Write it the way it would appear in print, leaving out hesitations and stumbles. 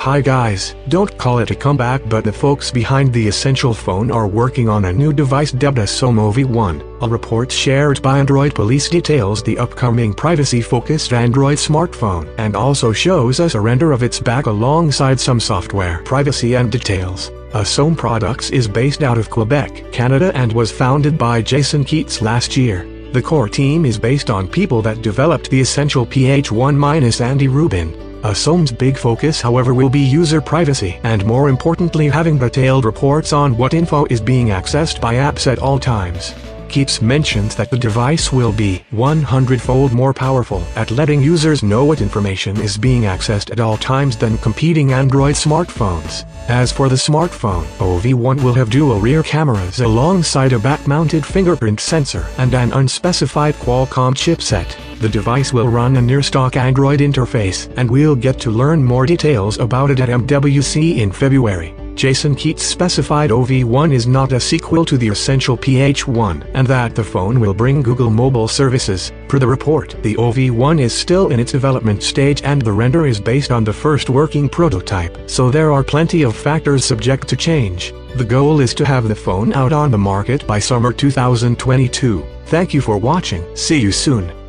Hi guys, don't call it a comeback, but the folks behind the Essential phone are working on a new device dubbed Osom OV1. A report shared by Android Police details the upcoming privacy-focused Android smartphone and also shows us a render of its back alongside some software privacy and details. Osom Products is based out of Quebec, Canada and was founded by Jason Keats last year. The core team is based on people that developed the Essential PH1- Andy Rubin. Osom's big focus however will be user privacy and more importantly having detailed reports on what info is being accessed by apps at all times. Keats mentions that the device will be 100-fold more powerful at letting users know what information is being accessed at all times than competing Android smartphones. As for the smartphone, OV1 will have dual rear cameras alongside a back-mounted fingerprint sensor and an unspecified Qualcomm chipset. The device will run a near-stock Android interface, and we'll get to learn more details about it at MWC in February. Jason Keats specified OV1 is not a sequel to the Essential PH1 and that the phone will bring Google mobile services. Per the report, the OV1 is still in its development stage and the render is based on the first working prototype, so there are plenty of factors subject to change. The goal is to have the phone out on the market by summer 2022. Thank you for watching. See you soon.